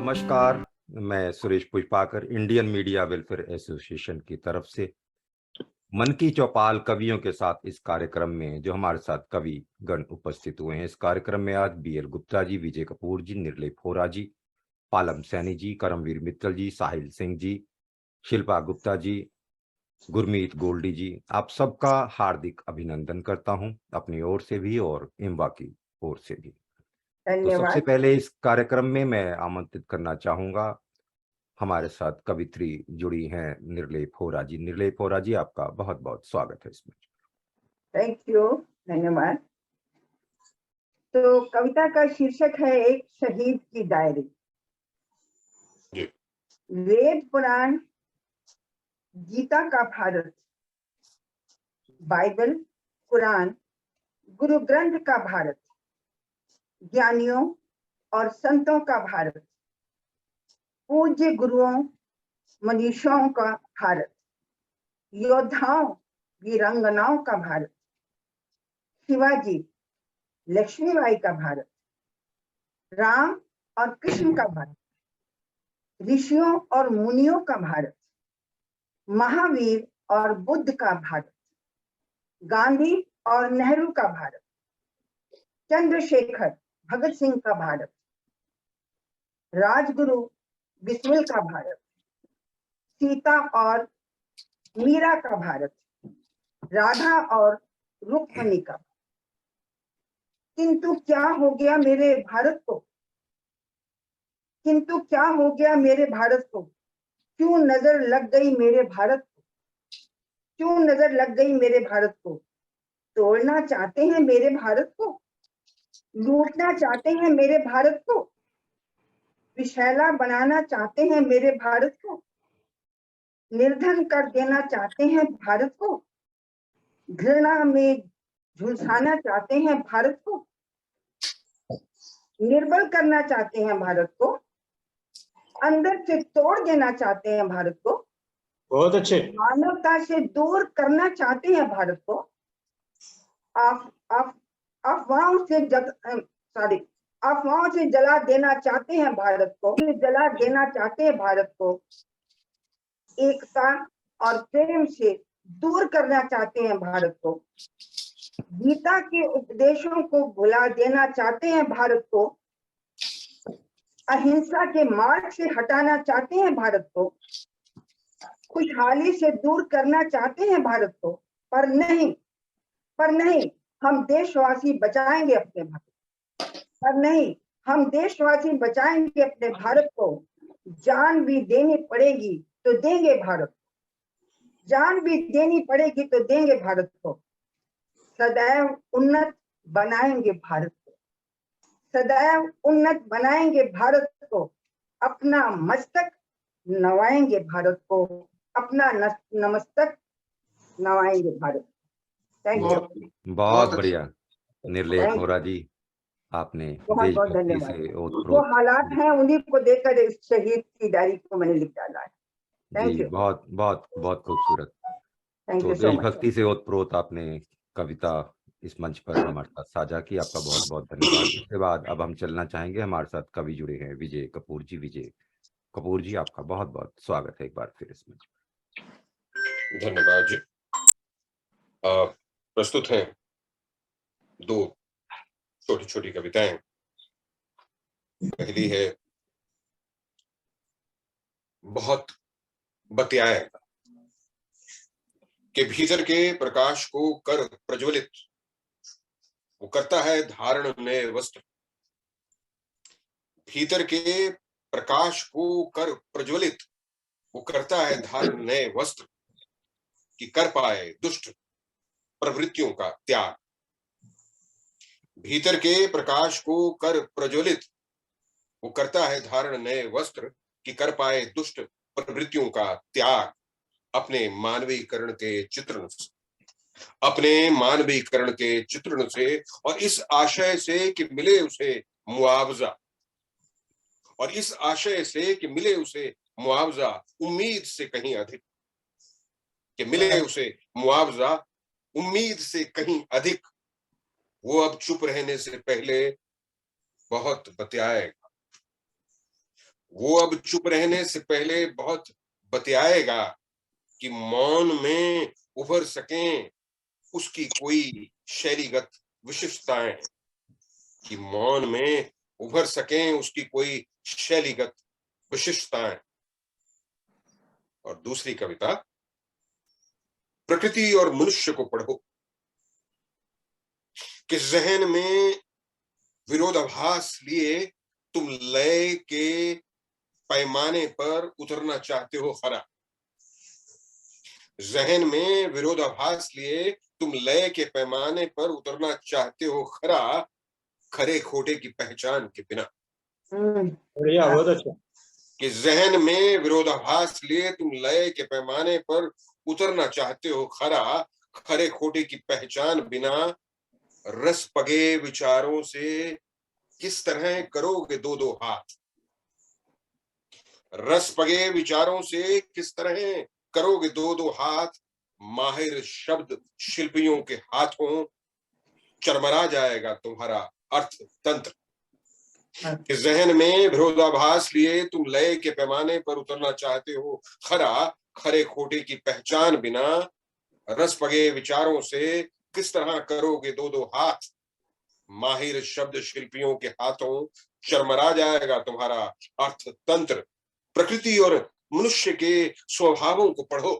नमस्कार। मैं Suresh Pushpakar Indian media welfare association की तरफ से मन की चौपाल कवियों के साथ इस कार्यक्रम में जो हमारे साथ कवि गण उपस्थित हुए हैं। इस कार्यक्रम में आज बी एल गुप्ता जी, विजय कपूर जी, निर्लेप होरा जी, पालम सैनी जी, करमवीर मित्तल जी, साहिल सिंह जी, शिल्पा गुप्ता जी, गुरमीत गोल्डी जी, आप सबका हार्दिक अभिनंदन करता हूं अपनी ओर से भी और इम्बा की ओर से भी। तो सबसे धन्यवाद। पहले इस कार्यक्रम में मैं आमंत्रित करना चाहूंगा, हमारे साथ कवित्री जुड़ी हैं निर्लेप होरा जी। निर्लेप होरा जी, आपका बहुत बहुत स्वागत है इसमें। Thank you. धन्यवाद। तो कविता का शीर्षक है एक शहीद की डायरी। वेद पुराण, गीता का भारत, बाइबल, कुरान, गुरु ग्रंथ का भारत, ज्ञानियों और संतों का भारत, पूज्य गुरुओं मनीषियों का भारत, योद्धाओं वीरांगनाओं का भारत, शिवाजी लक्ष्मीबाई का भारत, राम और कृष्ण का भारत, ऋषियों और मुनियों का भारत, महावीर और बुद्ध का भारत, गांधी और नेहरू का भारत, चंद्रशेखर भगत सिंह का भारत, राजगुरु बिस्मिल का भारत, सीता और मीरा का भारत, राधा और रुक्मणी का। किंतु क्या हो गया मेरे भारत को, किंतु क्या हो गया मेरे भारत को, क्यों नजर लग गई मेरे भारत को, क्यों नजर लग गई मेरे भारत को। तोड़ना चाहते हैं मेरे भारत को, लूटना चाहते हैं मेरे भारत को, विषैला बनाना चाहते हैं मेरे भारत को, निर्धन कर देना चाहते हैं भारत को, घृणा में झुलसाना चाहते हैं भारत को, निर्बल करना चाहते हैं भारत को, अंदर से तोड़ देना चाहते हैं भारत को, बहुत अच्छे, मानवता से दूर करना चाहते हैं भारत को, अफवाहों से अफवाहों से जला देना चाहते हैं भारत को, जला देना चाहते हैं भारत को, एकता और प्रेम से दूर करना चाहते हैं भारत को, गीता के उपदेशों को भुला देना चाहते हैं भारत को, अहिंसा के मार्ग से हटाना चाहते हैं भारत को, खुशहाली से दूर करना चाहते हैं भारत को, पर नहीं, हम देशवासी बचाएंगे अपने भारत, पर नहीं, हम देशवासी बचाएंगे अपने भारत को। जान भी देनी पड़ेगी तो देंगे भारत, जान भी देनी पड़ेगी तो देंगे भारत को। सदैव उन्नत बनाएंगे भारत को, सदैव उन्नत बनाएंगे भारत को, अपना मस्तक नवाएंगे भारत को, अपना नमस्तक नवाएंगे भारत। Thank you. बहुत बढ़िया निर्लेप होरा जी, आपने बहुत बहुत देशभक्ति धन्यवाद। से जो ओतप्रोत हालात हैं उन्हीं को देखकर इस शहीद की डायरी को मैंने लिख डाला है। Thank ji, you. बहुत बहुत बहुत खूबसूरत। थैंक तो यू सो मच। देशभक्ति से ओतप्रोत आपने कविता इस मंच पर हमारे साथ साझा की, आपका बहुत बहुत धन्यवाद। इसके बाद अब हम चलना चाहेंगे, हमारे साथ कवि जुड़े हैं विजय कपूर जी। विजय कपूर जी, आपका बहुत बहुत स्वागत है एक बार फिर इस मंच पर। धन्यवाद जी। प्रस्तुत हैं दो छोटी छोटी कविताएं। पहली है बहुत बतियाएगा कि भीतर के प्रकाश को कर प्रज्वलित, वो करता है धारण नए वस्त्र। भीतर के प्रकाश को कर प्रज्वलित, वो करता है धारण नए वस्त्र, कि कर पाए दुष्ट प्रवृत्तियों का त्याग। भीतर के प्रकाश को कर प्रज्वलित, वो करता है धारण नए वस्त्र, कि कर पाए दुष्ट प्रवृत्तियों का त्याग। अपने मानवीकरण के चित्रण से, अपने मानवीकरण के चित्रण से, और इस आशय से कि मिले उसे मुआवजा, और इस आशय से कि मिले उसे मुआवजा उम्मीद से कहीं अधिक, कि मिले उसे मुआवजा उम्मीद से कहीं अधिक। वो अब चुप रहने से पहले बहुत बतियाएगा, वो अब चुप रहने से पहले बहुत बतियाएगा कि मौन में उभर सकें उसकी कोई शैलीगत विशिष्टताएं, कि मौन में उभर सकें उसकी कोई शैलीगत विशिष्टताएं। और दूसरी कविता, प्रकृति और मनुष्य को पढ़ो कि जहन में विरोधाभास लिए तुम लय के पैमाने पर उतरना चाहते हो खरा। जहन में विरोधाभास लिए तुम लय के पैमाने पर उतरना चाहते हो खरा, खरे खोटे की पहचान के बिना। बढ़िया, बहुत अच्छा। कि जहन में विरोधाभास लिए तुम लय के पैमाने पर उतरना चाहते हो खरा, खरे खोटे की पहचान बिना। रस पगे विचारों से किस तरह करोगे दो दो हाथ। रस पगे विचारों से किस तरह करोगे दो दो हाथ। माहिर शब्द शिल्पियों के हाथों चरमरा जाएगा तुम्हारा अर्थ तंत्र। कि जहन में विरोधाभास लिए तुम लय के पैमाने पर उतरना चाहते हो खरा, खरे खोटे की पहचान बिना। रस पगे विचारों से किस तरह करोगे दो दो हाथ। माहिर शब्द शिल्पियों के हाथों चरमरा जाएगा तुम्हारा अर्थ तंत्र। प्रकृति और मनुष्य के स्वभावों को पढ़ो।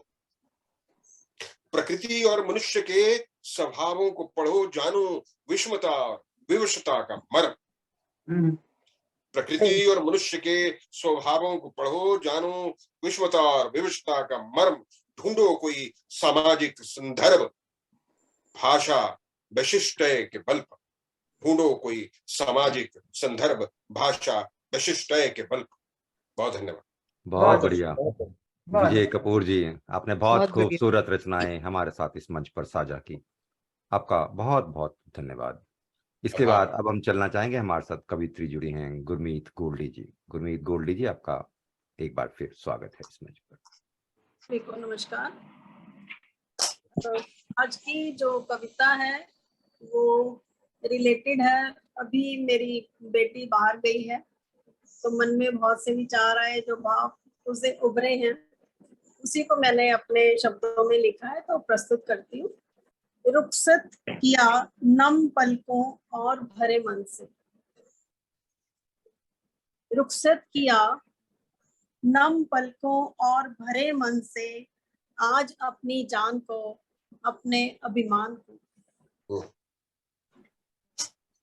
प्रकृति और मनुष्य के स्वभावों को पढ़ो, जानो विषमता और विवशता का मर्म। प्रकृति और मनुष्य के स्वभावों को पढ़ो, जानो विषमता और विवशता का मर्म। ढूंढो कोई सामाजिक संदर्भ भाषा विशिष्ट के बल पर। ढूंढो कोई सामाजिक संदर्भ भाषा विशिष्ट के बल पर। बहुत धन्यवाद। बहुत बढ़िया विजय कपूर जी, आपने बहुत खूबसूरत रचनाएं हमारे साथ इस मंच पर साझा की। आपका बहुत बहुत धन्यवाद। इसके बाद अब हम चलना चाहेंगे, हमारे साथ कवित्री जुड़ी हैं गुरमीत गोल्डी जी। गुरमीत गोल्डी जी, आपका एक बार फिर स्वागत है इस मंच पर। देखो, नमस्कार। तो आज की जो कविता है वो रिलेटेड है, अभी मेरी बेटी बाहर गई है तो मन में बहुत से विचार आए, जो भाव उसे उभरे हैं उसी को मैंने अपने शब्दों में लिखा है, तो प्रस्तुत करती हूँ। रुखसत किया नम पलकों और भरे मन से। रुखसत किया नम पलकों और भरे मन से, आज अपनी जान को अपने अभिमान को।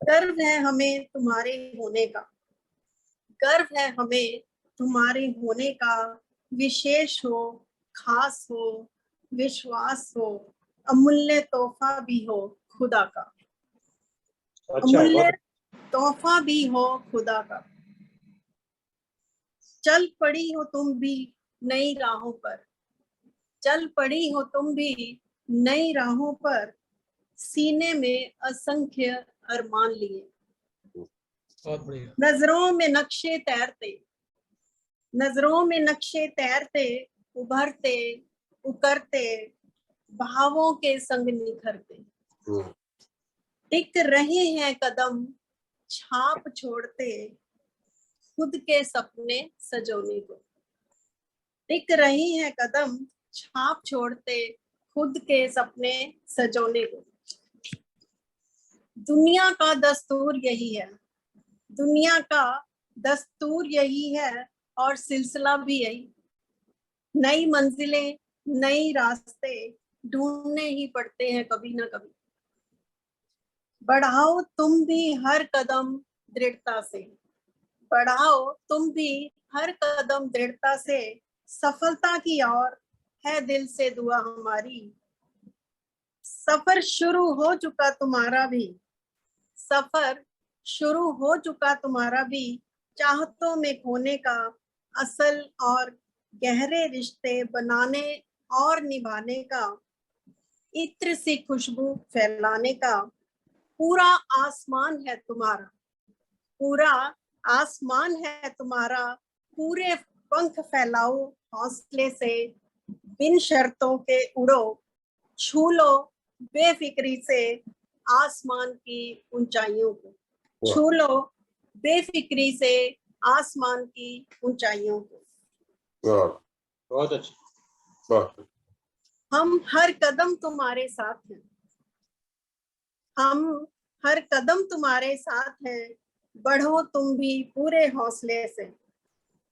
गर्व है हमें तुम्हारे होने का, गर्व है हमें तुम्हारे होने का। विशेष हो, खास हो, विश्वास हो, अमूल्य तोहफा भी हो खुदा का। अमूल्य तोहफा भी हो खुदा का। चल पड़ी हो तुम भी नई राहों पर, चल पड़ी हो तुम भी नई राहों पर। सीने में असंख्य अरमान लिए। बहुत बढ़िया। नजरों में नक्शे तैरते, नजरों में नक्शे तैरते, उभरते उकरते, भावों के संग निखरते। टिक रहे हैं कदम छाप छोड़ते, खुद के सपने सजोने को। टिक रही हैं कदम छाप छोड़ते, खुद के सपने सजोने को। दुनिया का दस्तूर यही है, दुनिया का दस्तूर यही है और सिलसिला भी यही। नई मंजिलें, नई रास्ते ढूंढने ही पड़ते हैं कभी ना कभी। बढ़ाओ तुम भी हर कदम दृढ़ता से, बढ़ाओ तुम भी हर कदम दृढ़ता से। सफलता की ओर है दिल से दुआ हमारी। सफर शुरू हो चुका तुम्हारा भी, सफर शुरू हो चुका तुम्हारा भी। चाहतों में खोने का, असल और गहरे रिश्ते बनाने और निभाने का, इत्र सी खुशबू फैलाने का। पूरा आसमान है तुम्हारा, पूरा आसमान है तुम्हारा। पूरे पंख फैलाओ हौसले से, बिन शर्तों के उड़ो। छू लो बेफिक्री से आसमान की ऊंचाइयों को। छू लो बेफिक्री से आसमान की ऊंचाइयों को। बहुत अच्छा। बहुत हम हर कदम तुम्हारे साथ हैं, हम हर कदम तुम्हारे साथ हैं, बढ़ो तुम भी पूरे हौसले से।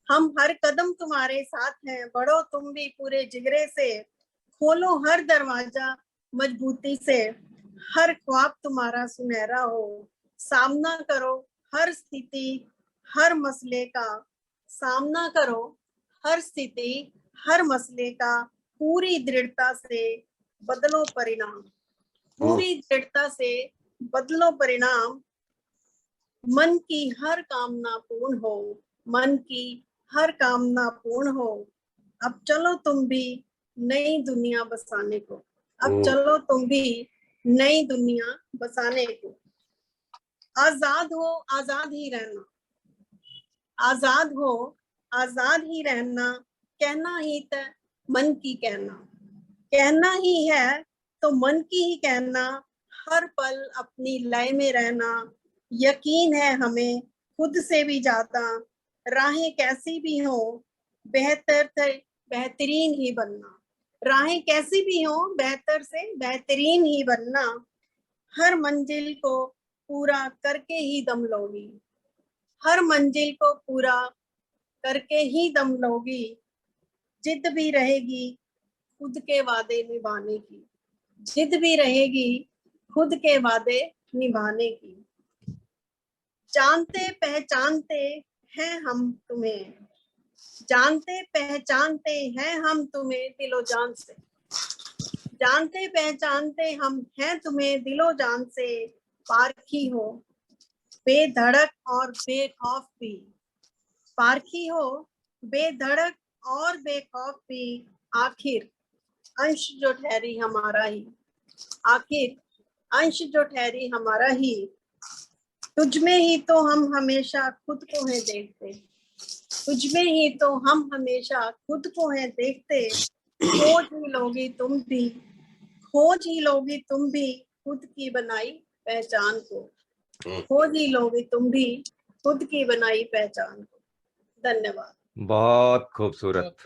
हम हर कदम तुम्हारे साथ हैं, बढ़ो तुम भी पूरे जिगरे से। खोलो हर दरवाजा मजबूती से, हर ख्वाब तुम्हारा सुनहरा हो। सामना करो हर स्थिति हर मसले का, सामना करो हर स्थिति हर मसले का, पूरी दृढ़ता से बदलो परिणाम, पूरी दृढ़ता से बदलो परिणाम। मन की हर कामना पूर्ण हो, मन की हर कामना पूर्ण हो। अब चलो तुम भी नई दुनिया बसाने को, अब चलो तुम भी नई दुनिया बसाने को। आजाद हो आजाद ही रहना, आजाद हो आजाद ही रहना, कहना ही तो मन की कहना, कहना ही है तो मन की ही कहना। हर पल अपनी लय में रहना, यकीन है हमें खुद से भी ज्यादा। राहें कैसी भी हो बेहतर से बेहतरीन ही बनना, राहें कैसी भी हो बेहतर से बेहतरीन ही बनना। हर मंजिल को पूरा करके ही दम लोगी, हर मंजिल को पूरा करके ही दम लोगी। जिद भी रहेगी खुद के वादे निभाने की, जिद भी रहेगी खुद के वादे निभाने की। जानते पहचानते हैं हम तुम्हें, जानते पहचानते हैं हम तुम्हें दिलो जान से, जानते पहचानते हम हैं तुम्हें दिलो जान से। पारखी हो बेधड़क और बेखौफ भी, पारखी हो बेधड़क और बेखौफ भी। आखिर अंश जो ठहरी हमारा ही, आखिर अंश जो ठहरी हमारा ही। तुझ में ही तो हम हमेशा खुद को है देखते, तुझ में ही तो हम हमेशा खुद को है देखते। खोज ही लोगी तुम भी, खोज ही लोगी तुम भी खुद की बनाई पहचान को, खोज ही लोगी तुम भी खुद की बनाई पहचान को। धन्यवाद। बहुत खूबसूरत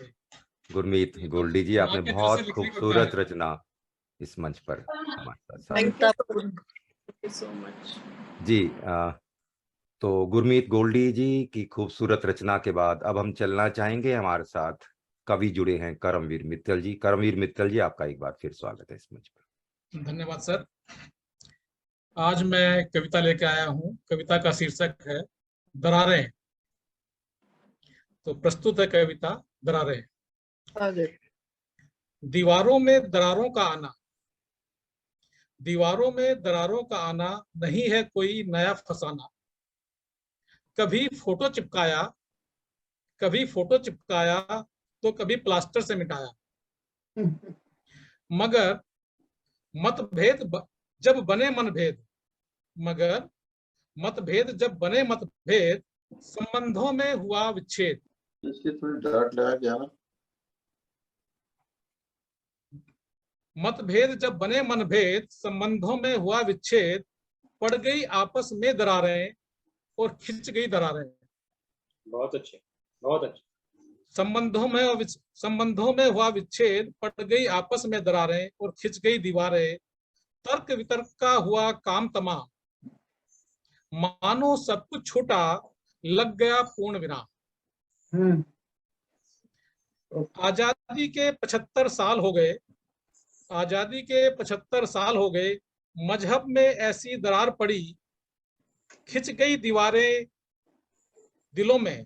गुरमीत गोल्डी जी, आपने आपके दिल से बहुत लिखने को खूबसूरत क्या है? रचना इस मंच पर हमारे साथ थैंक यू सो मच जी। तो गुरमीत गोल्डी जी की खूबसूरत रचना के बाद अब हम चलना चाहेंगे, हमारे साथ कवि जुड़े हैं करमवीर मित्तल जी। करमवीर मित्तल जी, आपका एक बार फिर स्वागत है इस मंच पर। धन्यवाद सर। आज मैं कविता लेकर आया हूँ, कविता का शीर्षक है दरारें। तो प्रस्तुत है कविता दरारें। दीवारों में दरारों का आना, दीवारों में दरारों का आना नहीं है कोई नया फसाना। कभी फोटो चिपकाया, कभी फोटो चिपकाया तो कभी प्लास्टर से मिटाया। मगर मतभेद जब बने मनभेद, मगर मतभेद जब बने मतभेद, संबंधों में हुआ विच्छेद। इसकी थोड़ी डांट लगा के आना। मतभेद जब बने मनभेद, संबंधों में हुआ विच्छेद। पड़ गई आपस में दरारें और खिंच गई दरारें। बहुत अच्छे, बहुत अच्छे। संबंधों में हुआ विच्छेद, पड़ गई आपस में दरारें और खिंच गई दीवारें। तर्क वितर्क का हुआ काम तमाम, मानो सब कुछ छूटा लग गया पूर्ण विराम। आजादी के 75 साल हो गए, आजादी के 75 साल हो गए। मजहब में ऐसी दरार पड़ी, खिंच गई दीवारें दिलों में,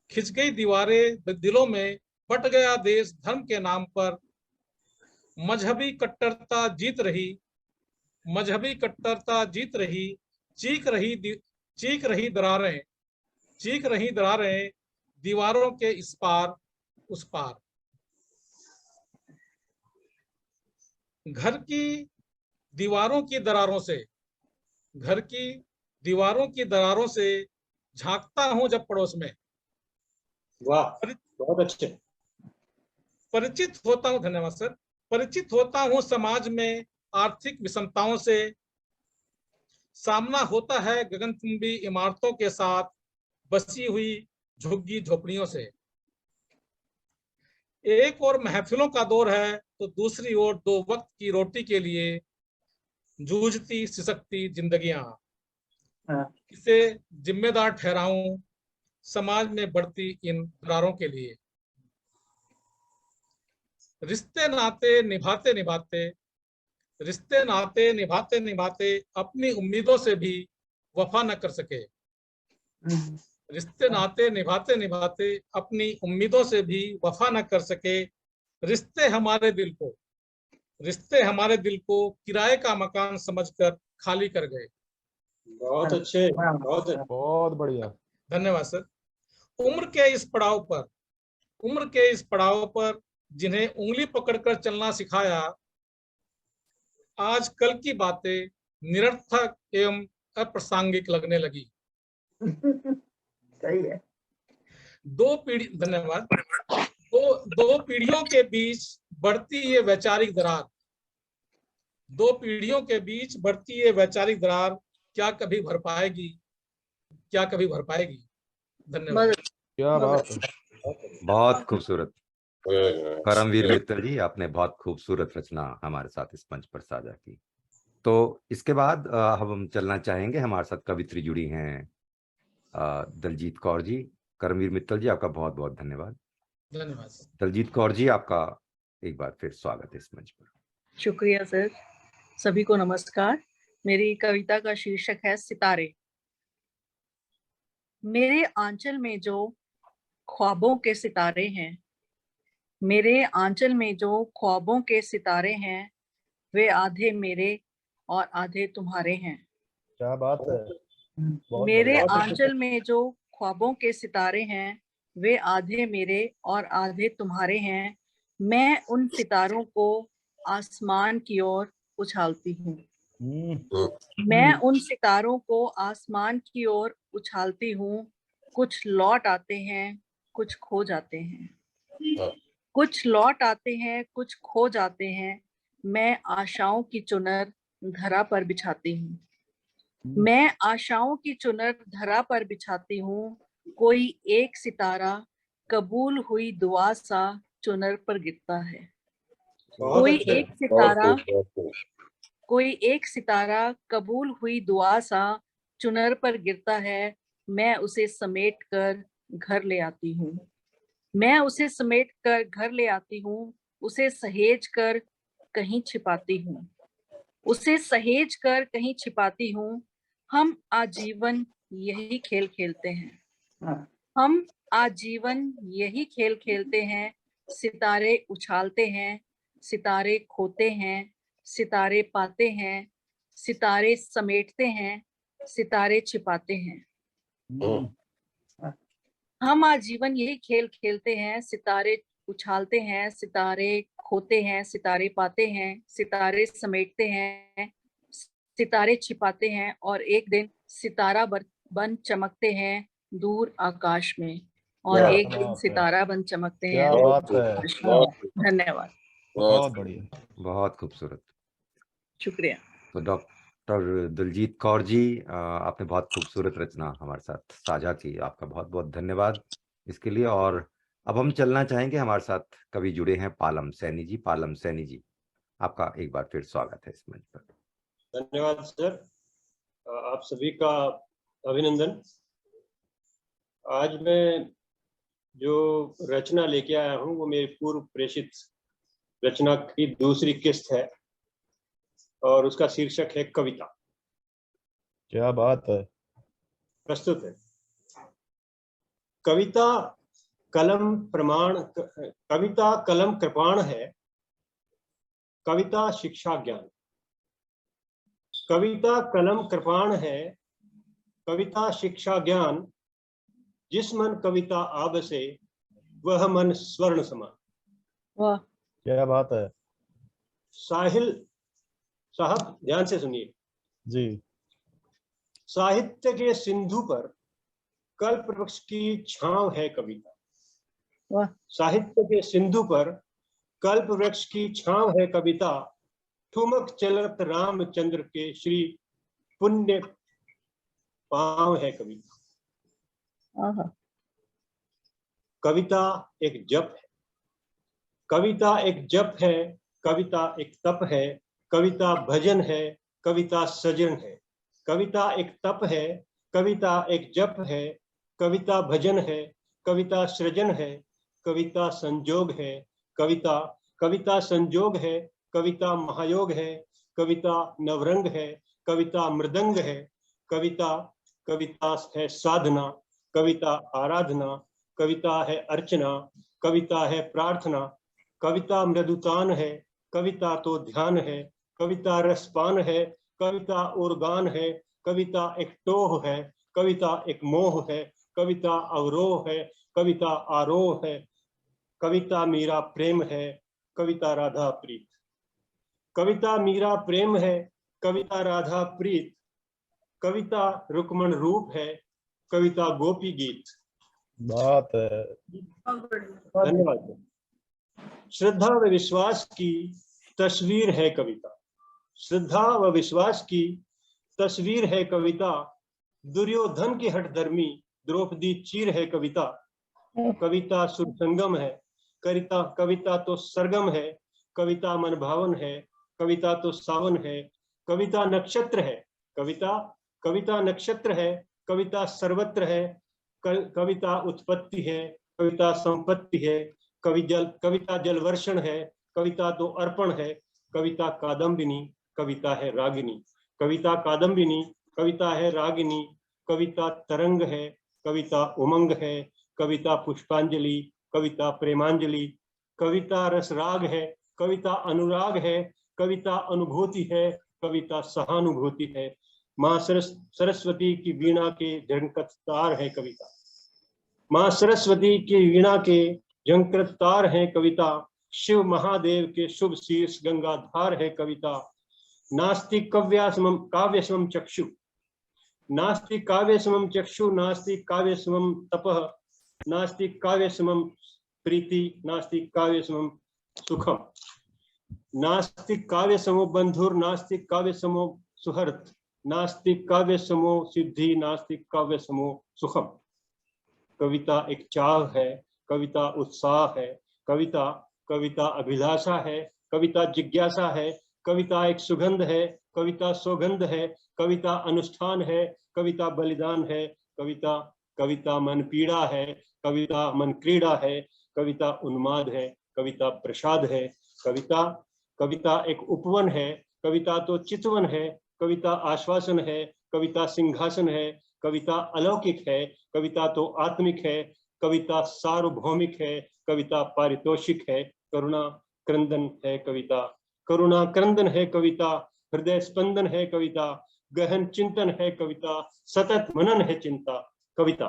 खिंच गई दीवारें दिलों में। बट गया देश धर्म के नाम पर, मजहबी कट्टरता जीत रही, मजहबी कट्टरता जीत रही। चीख रही दरारें, चीख रही दरारें दीवारों के इस पार उस पार। घर की दीवारों की दरारों से, घर की दीवारों की दरारों से झांकता हूं जब पड़ोस में। वाह, बहुत अच्छे। परिचित होता हूं, धन्यवाद सर। परिचित होता हूं समाज में आर्थिक विषमताओं से। सामना होता है गगनचुंबी इमारतों के साथ, बसी हुई झुग्गी झोपड़ियों से। एक और महफिलों का दौर है तो दूसरी ओर दो वक्त की रोटी के लिए जूझती सिसकती जिंदगियां। इसे जिम्मेदार ठहराऊं समाज में बढ़ती इन दरारों के लिए। रिश्ते नाते निभाते निभाते अपनी उम्मीदों से भी वफा न कर सके। रिश्ते नाते निभाते अपनी उम्मीदों से भी वफा न कर सके। रिश्ते हमारे दिल को किराए का मकान समझकर खाली कर गए। बहुत अच्छे, बहुत बढ़िया। धन्यवाद सर। उम्र के इस पड़ाव पर जिन्हें उंगली पकड़कर चलना सिखाया, आज कल की बातें निरर्थक एवं अप्रासंगिक लगने लगी। सही है। धन्यवाद। दो पीढ़ियों के बीच बढ़ती ये वैचारिक दरार क्या कभी भर पाएगी? धन्यवाद। क्या बात है। बहुत खूबसूरत। करमवीर मित्तल जी, आपने बहुत खूबसूरत रचना हमारे साथ इस मंच पर साझा की। तो इसके बाद हम चलना चाहेंगे, हमारे साथ कवित्री जुड़ी हैं दलजीत कौर जी। करमवीर मित्तल जी, आपका बहुत बहुत धन्यवाद। दलजीत कौर जी, आपका एक बार फिर स्वागत है इस मंच पर। शुक्रिया सर। सभी को नमस्कार। मेरी कविता का शीर्षक है सितारे। मेरे आंचल में जो ख्वाबों के सितारे हैं, मेरे आंचल में जो ख्वाबों के सितारे हैं, वे आधे मेरे और आधे तुम्हारे हैं। क्या बात है। मेरे आंचल में जो ख्वाबों के सितारे हैं, वे आधे मेरे और आधे तुम्हारे हैं। मैं उन सितारों को आसमान की ओर उछालती हूँ। मैं उन सितारों को आसमान की ओर उछालती हूँ। कुछ लौट आते हैं, कुछ खो जाते हैं। कुछ लौट आते हैं, कुछ खो जाते हैं। मैं आशाओं की चुनर धरा पर बिछाती हूँ। मैं आशाओं की चुनर धरा पर बिछाती हूँ। कोई एक सितारा कबूल हुई दुआ सा चुनर पर गिरता है। कोई एक सितारा कबूल हुई दुआ सा चुनर पर गिरता है। मैं उसे समेट कर घर ले आती हूँ। मैं उसे समेट कर घर ले आती हूँ। उसे सहेज कर कहीं छिपाती हूँ। उसे सहेज कर कहीं छिपाती हूँ। हम आजीवन यही खेल खेलते हैं। हम आजीवन यही खेल खेलते हैं। सितारे उछालते हैं, सितारे खोते हैं, सितारे पाते हैं, सितारे समेटते हैं, सितारे छिपाते हैं। हम आजीवन यही खेल खेलते हैं। सितारे उछालते हैं, सितारे खोते हैं, सितारे पाते हैं, सितारे समेटते हैं, सितारे छिपाते हैं और एक दिन सितारा बन चमकते हैं दूर आकाश में। और एक दिन सितारा बन चमकते हैं दूर आकाश में। धन्यवाद। बहुत बढ़िया, बहुत खूबसूरत। शुक्रिया। तो डॉक्टर दलजीत कौर जी, आपने बहुत खूबसूरत रचना हमारे साथ साझा की। आपका बहुत बहुत धन्यवाद इसके लिए। और अब हम चलना चाहेंगे, हमारे साथ कवि जुड़े हैं पालम सैनी जी। पालम सैनी जी, आपका एक बार फिर स्वागत है इस मंच पर। धन्यवाद सर। आप सभी का अभिनंदन। आज मैं जो रचना लेके आया हूँ वो मेरी पूर्व प्रेषित रचना की दूसरी किस्त है और उसका शीर्षक है कविता। क्या बात है। प्रस्तुत है। कविता कलम कृपाण है, कविता शिक्षा ज्ञान। कविता कलम कृपाण है, कविता शिक्षा ज्ञान। जिस मन कविता आबसे वह मन स्वर्ण समान। वाह, क्या बात है। साहिल साहब ध्यान से सुनिए जी। साहित्य के सिंधु पर कल्प वृक्ष की छांव है कविता। वाह, साहित्य के सिंधु पर कल्प वृक्ष की छांव है कविता। ठुमक चलत रामचंद्र के श्री पुण्य पांव है कविता। आहा, कविता एक जप है, कविता एक जप है, कविता एक तप है, कविता भजन है, कविता सृजन है। कविता एक तप है, कविता एक जप है, कविता भजन है, कविता सृजन है, कविता संजोग है, कविता संजोग है, कविता महायोग है, कविता नवरंग है, कविता मृदंग है, कविता है साधना, कविता आराधना, कविता है अर्चना, कविता है प्रार्थना, कविता मृदुतान है, कविता तो ध्यान है, कविता रसपान है, कविता उर्गान है, कविता एक टोह है, कविता एक मोह है, कविता अवरोह है, कविता आरोह है, कविता मीरा प्रेम है, कविता राधा प्रीत। कविता मीरा प्रेम है, कविता राधा प्रीत, कविता रुक्मण रूप है, कविता गोपी गीत। बात है। धन्यवाद। श्रद्धा व विश्वास की तस्वीर है कविता, श्रद्धा व विश्वास की तस्वीर है कविता, दुर्योधन की हठधर्मी द्रौपदी चीर है कविता। कविता सुर संगम है, कविता तो सरगम है, कविता मन भावन है, कविता तो सावन है, कविता नक्षत्र है, कविता नक्षत्र है, कविता सर्वत्र है, कविता उत्पत्ति है, कविता संपत्ति है, कविता जलवर्षण है, कविता तो अर्पण है, कविता कादम्बिनी, कविता है रागिनी, कविता कादम्बिनी, कविता है रागिनी, कविता तरंग है, कविता उमंग है, कविता पुष्पांजलि, कविता प्रेमांजलि, कविता रसराग है, कविता अनुराग है, कविता अनुभूति है, कविता सहानुभूति है। माँ सरस्वती की वीणा के झंकृत तार है कविता, माँ सरस्वती की वीणा के झंकृत तार है कविता, शिव महादेव के शुभ शीर्ष गंगाधार है कविता। नास्ति काव्य समम चक्षु, नास्ति काव्य समम चक्षु, नास्ति काव्य समम तपः, नास्ति काव्य समम प्रीति, नास्ति काव्य समम सुखम, नास्ति काव्य समो बंधुर, नास्ति काव्य समो सुहृद, नास्ति काव्य समो सिद्धि, नास्ति काव्य समो सुखम। कविता एक चाह है, कविता उत्साह है, कविता अभिलाषा है, कविता जिज्ञासा है, कविता एक सुगंध है, कविता सौगंध है, कविता अनुष्ठान है, कविता बलिदान है, कविता मन पीड़ा है, कविता मन क्रीड़ा है, कविता उन्माद है, कविता प्रसाद है, कविता एक उपवन है, कविता तो चितवन है, कविता आश्वासन है, कविता सिंहासन है, कविता अलौकिक है, कविता तो आत्मिक है, कविता सार्वभौमिक है, कविता पारितोषिक है, करुणा क्रंदन है कविता, करुणा क्रंदन है कविता, हृदय स्पंदन है कविता, गहन चिंतन है कविता, सतत मनन है चिंता कविता।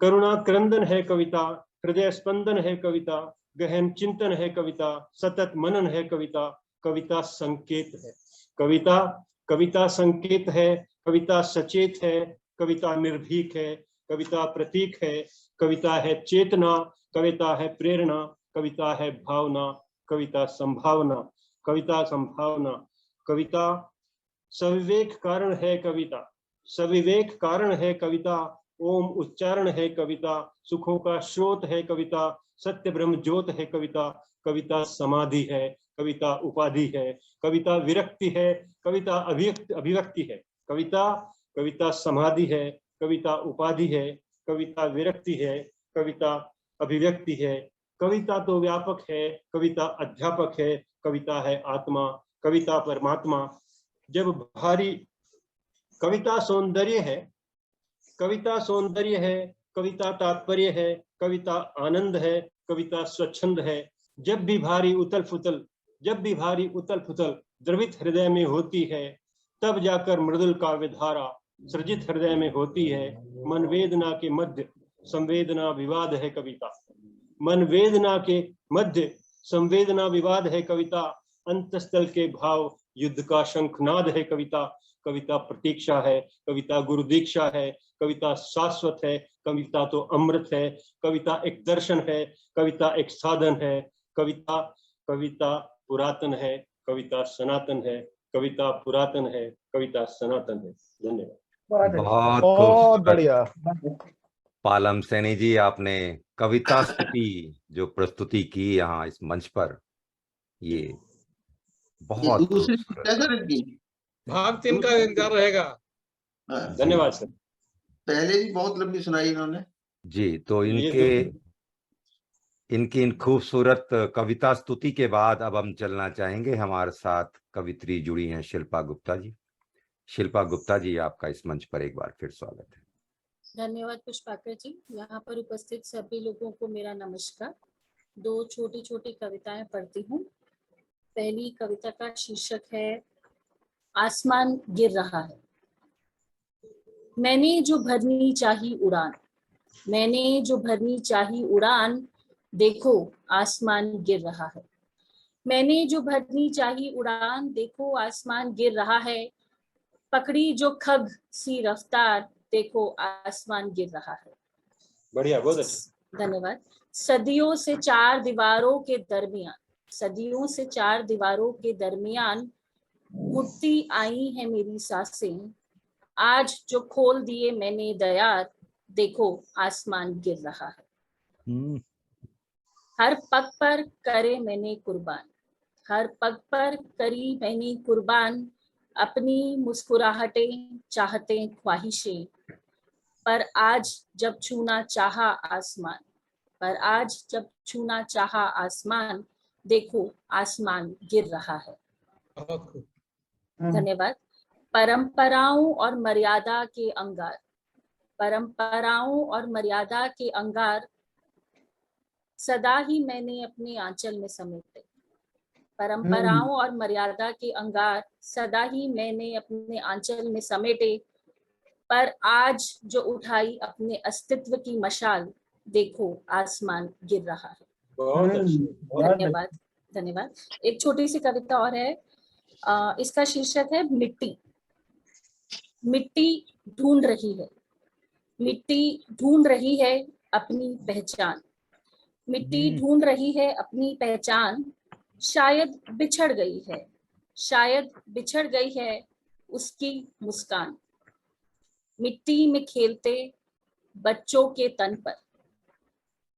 करुणा क्रंदन है कविता, हृदय स्पंदन है कविता, गहन चिंतन है कविता, सतत मनन है कविता, कविता संकेत है कविता संकेत है, कविता सचेत है, कविता निर्भीक है, कविता प्रतीक है, कविता है चेतना, कविता है प्रेरणा, कविता है भावना, कविता संभावना, कविता सविवेक कारण है कविता, सविवेक कारण है कविता, ओम उच्चारण है कविता, सुखों का स्रोत है कविता, सत्य ब्रह्म ज्योत है कविता, कविता समाधि है, कविता उपाधि है, कविता विरक्ति है, कविता अभिव्यक्ति है, कविता समाधि है, कविता उपाधि है, कविता विरक्ति है, कविता अभिव्यक्ति है, कविता तो व्यापक है, कविता अध्यापक है, कविता है आत्मा, कविता परमात्मा। जब भारी कविता सौंदर्य है, कविता सौंदर्य है, कविता तात्पर्य है, कविता आनंद है, कविता स्वच्छंद है। जब भी भारी उथल फुथल द्रवित हृदय में होती है, तब जाकर मृदुल काव्य धारा सृजित हृदय में होती है। मन वेदना के मध्य संवेदना विवाद है कविता, मन वेदना के मध्य संवेदना विवाद है कविता, अंतस्थल के भाव युद्ध का शंखनाद है कविता, कविता प्रतीक्षा है, कविता गुरु दीक्षा है, कविता शाश्वत है, कविता तो अमृत है, कविता एक दर्शन है, कविता एक साधन है, कविता पुरातन है, कविता सनातन है, कविता पुरातन है, कविता सनातन है। धन्यवाद। बहुत बहुत खूबसूरत, बढ़िया। पालम सैनी जी, आपने कविता स्तुति जो प्रस्तुति की यहाँ इस मंच पर, ये ये बहुत दूसरी खूबसूरत। क्या सर इनकी? भाग 3 का इंतजार रहेगा। हाँ, धन्यवाद सर। पहले भी बहुत लंबी सुनाई इन्होंने। जी, तो ये इनकी इन खूबसूरत कविता स्तुति के बाद अब हम चलना चाहेंगे, हमारे साथ कवित्री जुड़ी हैं शिल्पा गुप्ता जी। शिल्पा गुप्ता जी, आपका इस मंच पर एक बार फिर स्वागत है। धन्यवाद पुष्पाकर जी। यहाँ पर उपस्थित सभी लोगों को मेरा नमस्कार। 2 छोटी छोटी कविताएं पढ़ती हूँ। पहली कविता का शीर्षक है आसमान गिर रहा है। मैंने जो भरनी चाही उड़ान, मैंने जो भरनी चाही उड़ान, देखो आसमान गिर रहा है। मैंने जो भरनी चाही उड़ान, देखो आसमान गिर रहा है। पकड़ी जो खग सी रफ्तार, देखो आसमान गिर रहा है। बढ़िया, बहुत अच्छा। धन्यवाद। सदियों से 4 दीवारों के दरमियान, सदियों से 4 दीवारों के दरमियान घुटती आई है मेरी सांसें। आज जो खोल दिए मैंने दयार, देखो आसमान गिर रहा है। हर पग पर करे मैंने कुर्बान, हर पग पर करी मैंने कुर्बान, अपनी मुस्कुराहटें चाहते ख्वाहिशें। पर आज जब छूना चाहा आसमान, पर आज जब छूना चाहा आसमान, देखो आसमान गिर रहा है। बहुत खूब। धन्यवाद। परंपराओं और मर्यादा के अंगार, परंपराओं और मर्यादा के अंगार सदा ही मैंने अपने आंचल में समेटे। परंपराओं और मर्यादा के अंगार सदा ही मैंने अपने आंचल में समेटे। पर आज जो उठाई अपने अस्तित्व की मशाल, देखो आसमान गिर रहा है। बहुत अच्छा। धन्यवाद। धन्यवाद। एक छोटी सी कविता और है। इसका शीर्षक है मिट्टी। मिट्टी ढूंढ रही है, मिट्टी ढूंढ रही है अपनी पहचान। मिट्टी ढूंढ रही है अपनी पहचान, शायद बिछड़ गई है, शायद बिछड़ गई है उसकी मुस्कान। मिट्टी में खेलते बच्चों के तन पर,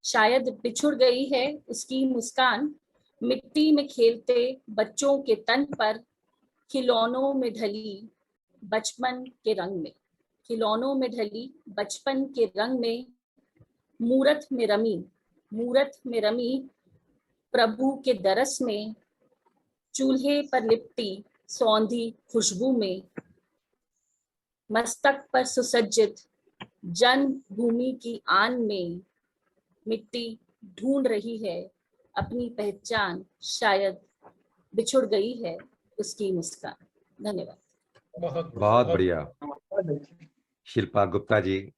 शायद बिछुड़ गई है उसकी मुस्कान। मिट्टी में खेलते बच्चों के तन पर, खिलौनों में ढली बचपन के रंग में, खिलौनों में ढली बचपन के रंग में। मूरत में रमी, मूरत में रमी प्रभु के दरस में, चूल्हे पर लिपटी सौंधी खुशबू में। मस्तक पर सुसज्जित जन्मभूमि की आन में, मिट्टी ढूंढ रही है अपनी पहचान, शायद बिछुड़ गई है उसकी मुस्कान। धन्यवाद। बहुत बढ़िया। शिल्पा गुप्ता जी,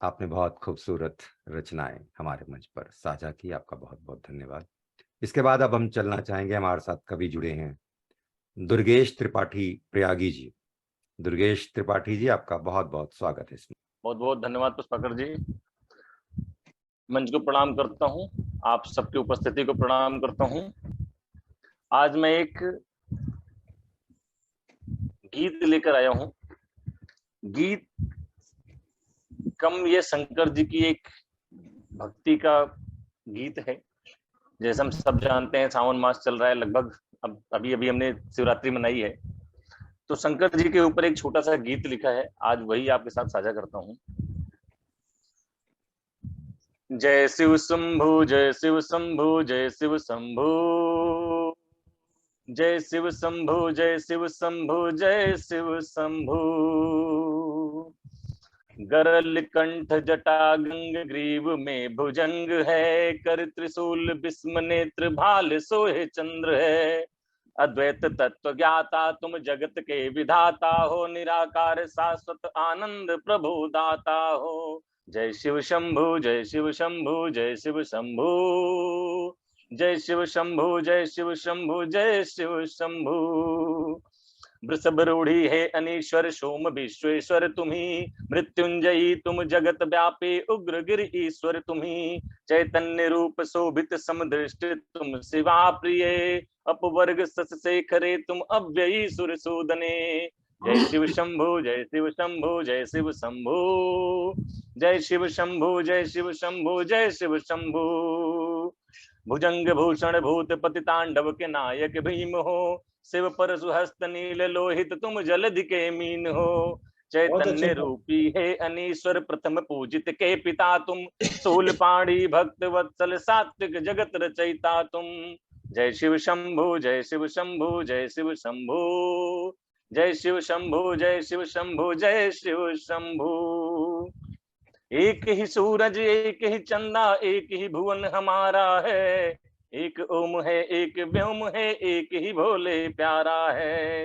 आपने बहुत खूबसूरत रचनाएं हमारे मंच पर साझा की, आपका बहुत बहुत धन्यवाद। इसके बाद अब हम चलना चाहेंगे, हमारे साथ कवि जुड़े हैं दुर्गेश त्रिपाठी प्रयागी जी। दुर्गेश त्रिपाठी जी, आपका बहुत बहुत स्वागत है इसमें। बहुत बहुत धन्यवाद पुष्पाकर जी। मंच को प्रणाम करता हूं, आप सबकी उपस्थिति को प्रणाम करता हूं। आज मैं एक गीत लेकर आया हूं। गीत कम, ये शंकर जी की एक भक्ति का गीत है। जैसे हम सब जानते हैं, सावन मास चल रहा है लगभग, अब अभी हमने शिवरात्रि मनाई है, तो शंकर जी के ऊपर एक छोटा सा गीत लिखा है, आज वही आपके साथ साझा करता हूं। जय शिव शंभु, जय शिव शंभु, जय शिव शंभु, जय शिव शंभु, जय शिव शंभु, जय शिव शंभु। गरल कंठ जटा गंग ग्रीव में भुजंग है, कर त्रिशूल भीष्म नेत्र भाल सोहे चंद्र है। अद्वैत तत्व ज्ञाता तुम जगत के विधाता हो, निराकार शाश्वत आनंद प्रभु दाता हो। जय शिव शंभु, जय शिव शंभु, जय शिव शंभु, जय शिव शंभु, जय शिव शंभु, जय शिव शंभु। वृषभ रूढ़ी है अनीश्वर, सोम विश्वेश्वर तुम्ही, मृत्युंजयी तुम जगत व्यापी, उग्र गिर ईश्वर तुम्ही। चैतन्य रूप शोभित समदृष्ट तुम शिवा प्रिय, अपवर्ग सस शेखरे तुम अव्ययी सुर सूदने। जय शिव शंभु, जय शिव शंभु, जय शिव शंभु, जय शिव शंभु, जय शिव शंभु, जय शिव शंभु। भुजंग भूषण भूत पति तांडव के नायक भीम हो, शिव पर सुहस्त नील लोहित तुम जलधि के मीन हो। चैतन्य रूपी है अनीश्वर प्रथम पूजित के पिता तुम, सूल पाणी भक्त वत्सल सात्विक जगत रचयिता तुम। जय शिव शंभु, जय शिव शंभु, जय शिव शंभु, जय शिव शंभु, जय शिव शंभु, जय शिव शंभु। एक ही सूरज एक ही चंदा एक ही भुवन हमारा है, एक ओम है एक व्योम है एक ही भोले प्यारा है।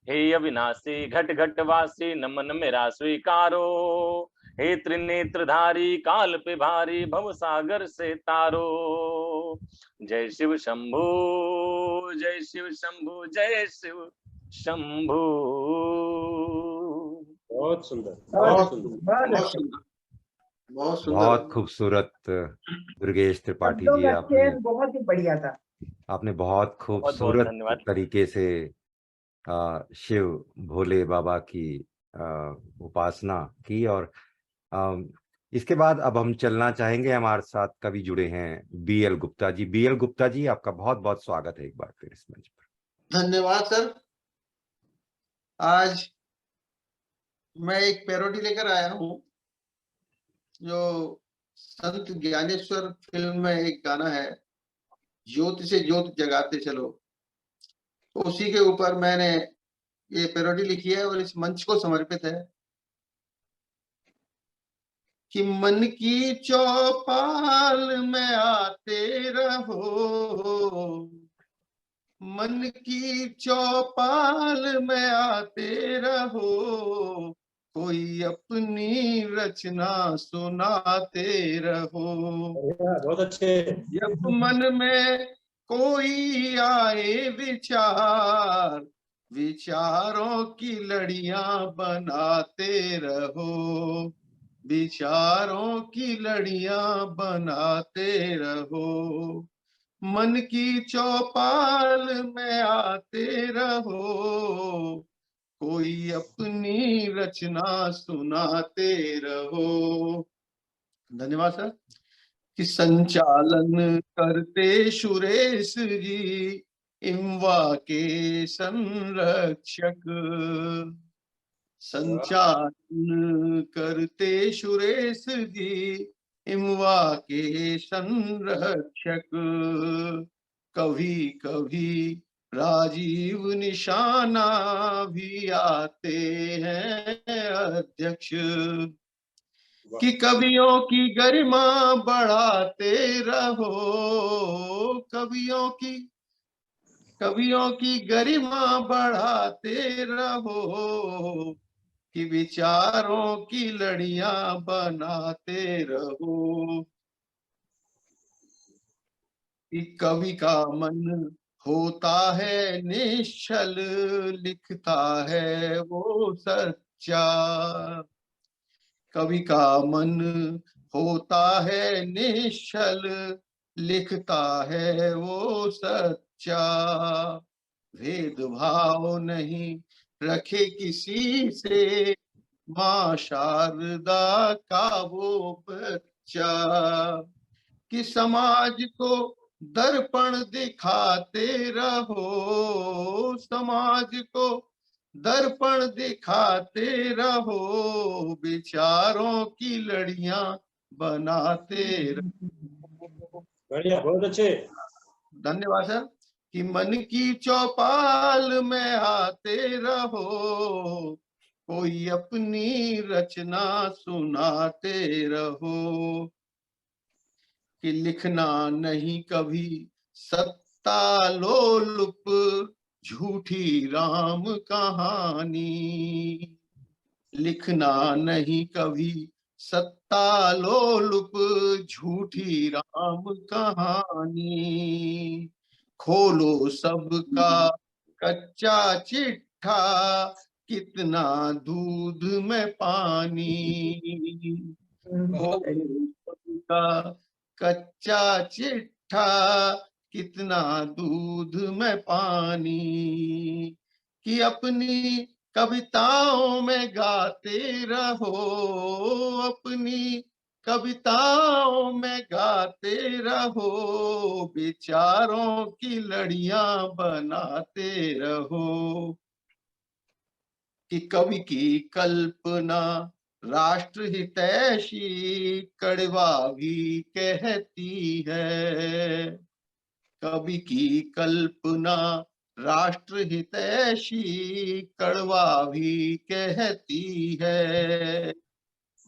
हे अविनाशी घट घट वासी नमन मेरा स्वीकारो, हे त्रिनेत्रधारी काल पे भारी भव सागर से तारो। जय शिव शंभु, जय शिव शंभु, जय शिव शंभु। बहुत सुंदर, बहुत बहुत सुंदर, बहुत सुंदर। बहुत खूबसूरत दुर्गेश त्रिपाठी शब्दों जी, का आपने चयन बहुत ही बढ़िया था। आपने बहुत बहुत खूबसूरत धन्यवाद। तरीके से शिव भोले बाबा की उपासना की। और इसके बाद अब हम चलना चाहेंगे, हमारे साथ कवि जुड़े हैं BL गुप्ता जी। BL गुप्ता जी, आपका बहुत बहुत स्वागत है एक बार फिर इस मंच पर। धन्यवाद सर। आज मैं एक पैरोडी लेकर आया हूँ, जो संत ज्ञानेश्वर फिल्म में एक गाना है, ज्योति से ज्योत जगाते चलो, तो उसी के ऊपर मैंने ये पैरोडी लिखी है और इस मंच को समर्पित है। कि मन की चौपाल में आते रहो, मन की चौपाल में आते रहो, कोई अपनी रचना सुनाते रहो। बहुत अच्छे। जब मन में कोई आए विचार, विचारों की लड़ियां बनाते रहो, विचारों की लड़ियां बनाते रहो। मन की चौपाल में आते रहो, कोई अपनी रचना सुनाते रहो। धन्यवाद सर। कि संचालन करते सुरेश जी, इम्वा के संरक्षक, संचालन करते सुरेश जी, इम्वा के संरक्षक। कभी कभी राजीव निशाना भी आते हैं अध्यक्ष, कि कवियों की गरिमा बढ़ाते रहो, कवियों की गरिमा बढ़ाते रहो, कि विचारों की लड़ियां बनाते रहो। कि कवि का मन होता है निश्चल, लिखता है वो सच्चा, कवि का मन होता है निश्चल, लिखता है वो सच्चा। भेदभाव नहीं रखे किसी से, माँ शारदा का वो बच्चा। कि समाज को दर्पण दिखाते रहो, समाज को दर्पण दिखाते रहो, विचारों की लड़ियां बनाते रहो। बढ़िया, बहुत अच्छे। धन्यवाद सर। कि मन की चौपाल में आते रहो, कोई अपनी रचना सुनाते रहो। कि लिखना नहीं कभी सत्ता लोलुप, झूठी राम कहानी, लिखना नहीं कभी सत्ता लोलुप, झूठी राम कहानी। खोलो सबका कच्चा चिट्ठा, कितना दूध में पानी, खोलो सबका कच्चा चिट्ठा, कितना दूध में पानी। कि अपनी कविताओं में गाते रहो, अपनी कविताओं में गाते रहो, विचारों की लड़ियां बनाते रहो। कि कवि की कल्पना राष्ट्र हितैषी कड़वा भी कहती है। कवि की कल्पना राष्ट्र हितैषी कड़वा भी कहती है।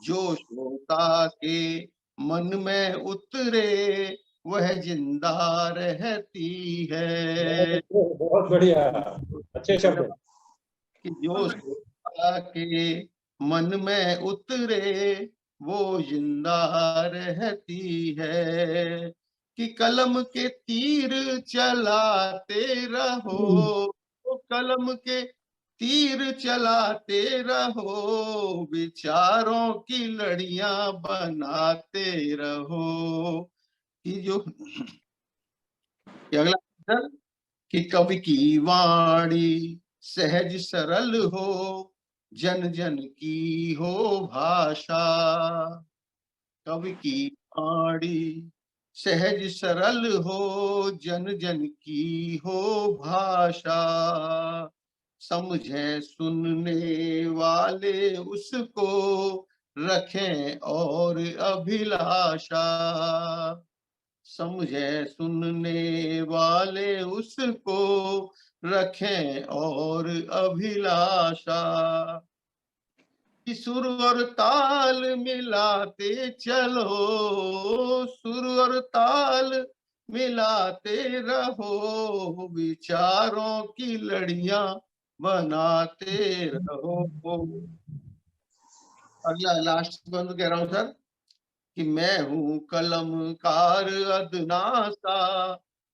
जो श्रोता के मन में उतरे वह जिंदा रहती है। बहुत बढ़िया, अच्छे शब्द। कि जो श्रोता के मन में उतरे वो जिंदा रहती है। कि कलम के तीर चलाते रहो, कलम के तीर चलाते रहो, विचारों की लड़ियां बनाते रहो। कि जो अगला कि कवि की वाणी सहज सरल हो, जन जन की हो भाषा। कवि की वाणी सहज सरल हो, जन जन की हो भाषा। समझे सुनने वाले उसको, रखें और अभिलाषा। समझे सुनने वाले उसको, रखें और अभिलाषा। कि सुर और ताल मिलाते चलो, सुर और ताल मिलाते रहो, विचारों की लड़ियां बनाते रहो। अगला लास्ट बंद कह रहा हूं सर। कि मैं हूँ कलमकार अदना सा,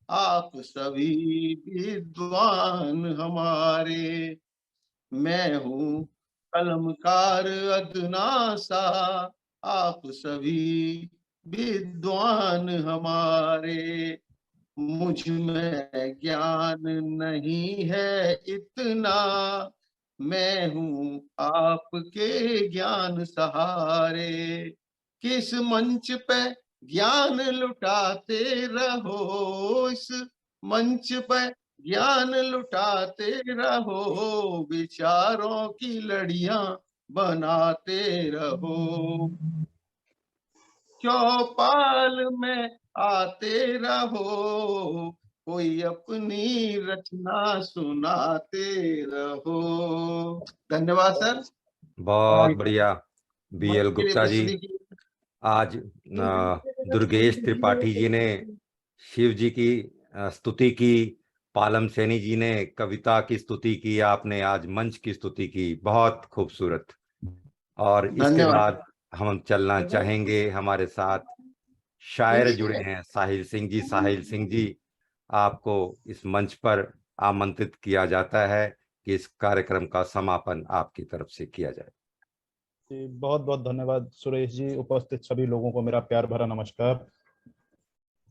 आप सभी विद्वान हमारे। मैं हूँ कलमकार अदना सा, आप सभी विद्वान हमारे। मुझ में ज्ञान नहीं है इतना, मैं हूँ आपके ज्ञान सहारे। किस मंच पे ज्ञान लुटाते रहो, इस मंच पे ज्ञान लुटाते रहो, विचारों की लड़ियां बनाते रहो। चौपाल में आते रहो, कोई अपनी रचना सुनाते रहो। धन्यवाद सर। बहुत बढ़िया बीएल मंच के लिए गुप्ता जी। प्रस्तुति की। आज दुर्गेश त्रिपाठी जी ने शिव जी की स्तुति की, पालम सैनी जी ने कविता की स्तुति की, आपने आज मंच की स्तुति की, बहुत खूबसूरत। और इसके धन्यवाद। बाद हम चलना चाहेंगे, हमारे साथ शायर जुड़े हैं साहिल सिंह जी। साहिल सिंह जी, आपको इस मंच पर आमंत्रित किया जाता है कि इस कार्यक्रम का समापन आपकी तरफ से किया जाए। जी, बहुत बहुत धन्यवाद सुरेश जी। उपस्थित सभी लोगों को मेरा प्यार भरा नमस्कार।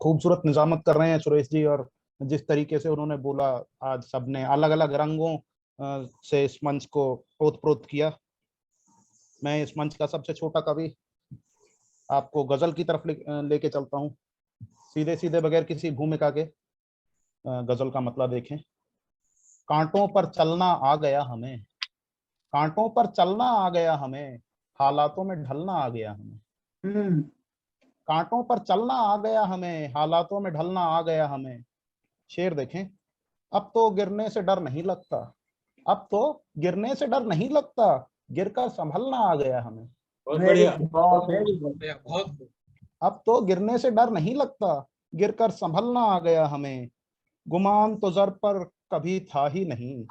खूबसूरत निजामत कर रहे हैं सुरेश जी, और जिस तरीके से उन्होंने बोला, आज सबने अलग अलग रंगों से इस मंच को ओतप्रोत किया। मैं इस मंच का सबसे छोटा कवि आपको गजल की तरफ लेके चलता हूँ, सीधे सीधे बगैर किसी भूमिका के। गजल का मतलब देखें। कांटों पर चलना आ गया हमें, कांटों पर चलना आ गया हमें, हालातों में ढलना आ गया हमें। कांटों पर चलना आ गया हमें, हालातों में ढलना आ गया हमें। शेर देखें। अब तो गिरने से डर नहीं लगता, अब तो गिरने से डर नहीं लगता, गिरकर संभलना आ गया हमें। बहुत बढ़िया। बहुत अब तो गिरने से डर नहीं लगता, गिरकर संभलना आ गया हमें। गुमान तो जर पर कभी था ही नहीं,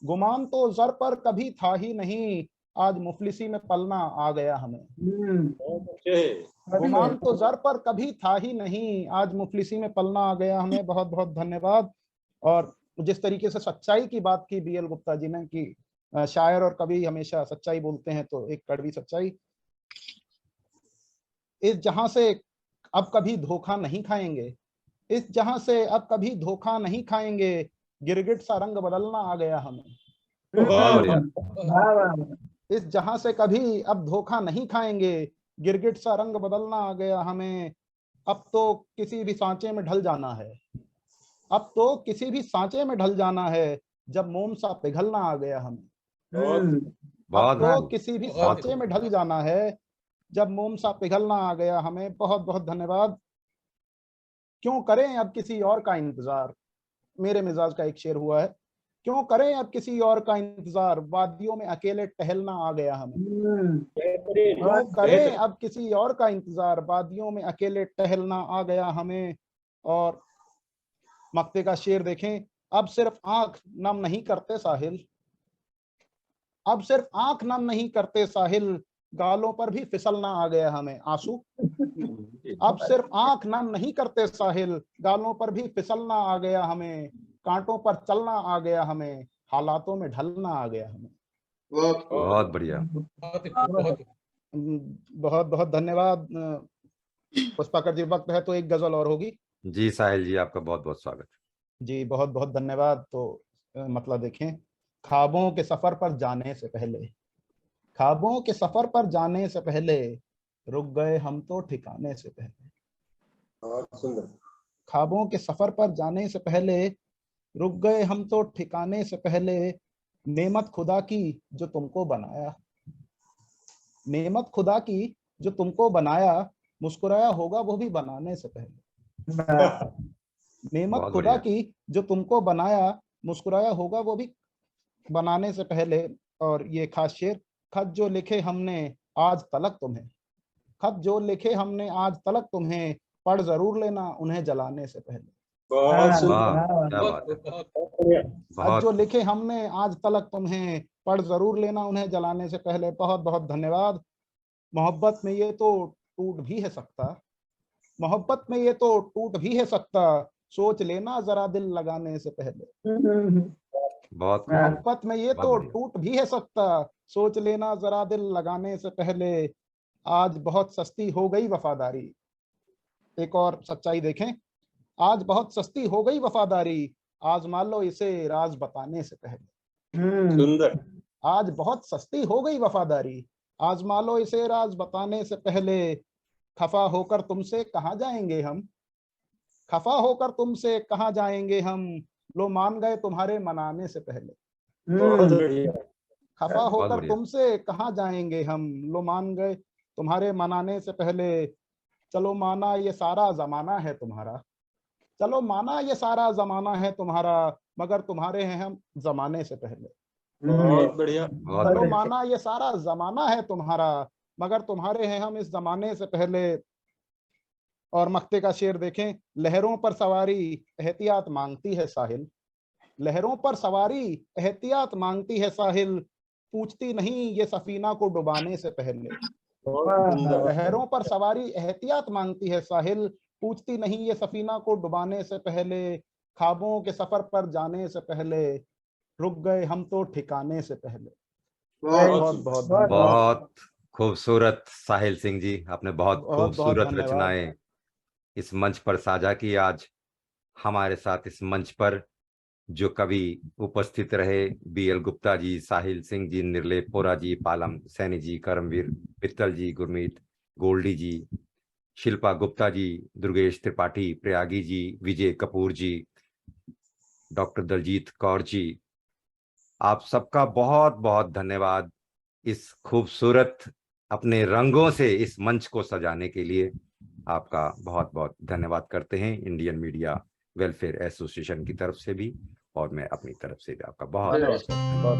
गुमान तो जर पर कभी था ही नहीं, आज मुफलिसी में पलना आ गया हमें। गुमान तो जर पर कभी था ही नहीं, आज मुफलिसी में पलना आ गया हमें। बहुत बहुत धन्यवाद। और जिस तरीके से सच्चाई की बात की बीएल गुप्ता जी ने, कि शायर और कवि हमेशा सच्चाई बोलते हैं, तो एक कड़वी सच्चाई। इस जहां से अब कभी धोखा नहीं खाएंगे, इस जहां से अब कभी धोखा नहीं खाएंगे, गिरगिट सा रंग बदलना आ गया हमें। बहुत बढ़िया। वाह वाह। इस जहां से कभी अब धोखा नहीं खाएंगे, गिरगिट सा रंग बदलना आ गया हमें, अब तो किसी भी सांचे में ढल जाना है, अब तो किसी भी सांचे में ढल जाना है, जब मोम सा पिघलना आ गया हमें। अब बहुत तो खूब। किसी भी बहुत सांचे में ढल जाना है, जब मोम सा पिघलना आ गया हमें। बहुत बहुत धन्यवाद। क्यों करें अब किसी और का इंतजार, मेरे मिजाज का एक शेर हुआ है। क्यों करें अब किसी और का इंतजार, वादियों में अकेले टहलना आ गया हमें। क्यों करें अब किसी और का इंतजार, वादियों में अकेले टहलना आ गया हमें। और मक्ते का शेर देखें, अब सिर्फ आंख नम नहीं करते साहिल, अब सिर्फ आंख नम नहीं करते साहिल, गालों पर भी फिसलना आ गया हमें आंसू। अब सिर्फ आंख नम नहीं करते साहिल, गालों पर भी फिसलना आ गया हमें, कांटों पर चलना आ गया हमें, हालातों में ढलना आ गया हमें। बहुत बढ़िया। बहुत बहुत धन्यवाद पुष्पाकर जी। वक्त है तो एक गजल और होगी। जी साहिल जी, आपका बहुत बहुत स्वागत। जी बहुत बहुत धन्यवाद। तो मतलब देखें, ख्वाबों के सफर पर जाने से पहले, ख्वाबों के सफर पर जाने से पहले, रुक गए हम तो ठिकाने से पहले। बहुत सुंदर। ख्वाबों के सफर पर जाने से पहले, रुक गए हम तो ठिकाने से पहले, नेमत खुदा की जो तुमको बनाया, नेमत खुदा की जो तुमको बनाया, मुस्कुराया होगा वो भी बनाने से पहले। नेमत बहुत खुदा बढ़िया। की जो तुमको बनाया, मुस्कुराया होगा वो भी बनाने से पहले। और ये खास शेर, खत जो लिखे हमने आज तलक तुम्हें, खत जो लिखे हमने आज तलक तुम्हें, पढ़ जरूर लेना उन्हें जलाने से पहले। बहुत सुंदर। वाह, क्या बात है। खत जो बहुत लिखे हमने आज तलक तुम्हें, पढ़ जरूर लेना उन्हें जलाने से पहले। बहुत बहुत धन्यवाद। मोहब्बत में ये तो टूट भी है सकता, मोहब्बत में ये तो टूट भी है सकता, सोच लेना जरा दिल लगाने से पहले। बहुत खूब। मोहब्बत में ये बहुत तो बढ़िया। टूट भी है सकता, सोच लेना जरा दिल लगाने से पहले। आज बहुत सस्ती हो गई वफादारी, एक और सच्चाई देखें, आज बहुत सस्ती हो गई वफादारी, आजमा लो इसे राज बताने से पहले। सुंदर। आज बहुत सस्ती हो गई वफादारी, आजमा लो इसे राज बताने से पहले। खफा होकर तुमसे कहाँ जाएंगे हम, खफा होकर तुमसे कहाँ जाएंगे हम, लो मान गए तुम्हारे मनाने से पहले। बहुत बढ़िया। खफा बहुत होकर बढ़िया। तुमसे कहाँ जाएंगे हम, लो मान गए तुम्हारे मनाने से पहले। चलो माना ये सारा जमाना है तुम्हारा, चलो माना ये सारा जमाना है तुम्हारा, मगर तुम्हारे हैं हम जमाने से पहले। बहुत बढ़िया। बहुत चलो बढ़िया। माना ये सारा जमाना है तुम्हारा, मगर तुम्हारे हैं हम इस जमाने से पहले। और मक्ते का शेर देखें, लहरों पर सवारी एहतियात मांगती है साहिल, लहरों पर सवारी एहतियात मांगती है साहिल, पूछती नहीं ये सफीना को डुबाने से पहले। बहुत सुंदर। लहरों पर सवारी एहतियात मांगती है साहिल, पूछती नहीं ये सफीना को डुबाने से पहले। ख्वाबों के सफर पर जाने से पहले, रुक गए हम तो ठिकाने से पहले। बहुत बहुत धन्यवाद। बहुत खूबसूरत साहिल सिंह जी, आपने बहुत बहुत बहुत खूबसूरत धन्यवाद। रचनाएं इस मंच पर साझा की। आज हमारे साथ इस मंच पर जो कवि उपस्थित रहे, BL गुप्ता जी, साहिल सिंह जी, निर्लेप पोरा जी, पालम सैनी जी, करमवीर मित्तल जी, गुरमीत गोल्डी जी, शिल्पा गुप्ता जी, दुर्गेश त्रिपाठी, प्रयागी जी, विजय कपूर जी, डॉक्टर दलजीत कौर जी, आप सबका बहुत बहुत धन्यवाद इस खूबसूरत अपने रंगों से इस मंच को सजाने के लिए। आपका बहुत बहुत धन्यवाद करते हैं इंडियन मीडिया वेलफेयर एसोसिएशन की तरफ से भी, और मैं अपनी तरफ से भी आपका बहुत बहुत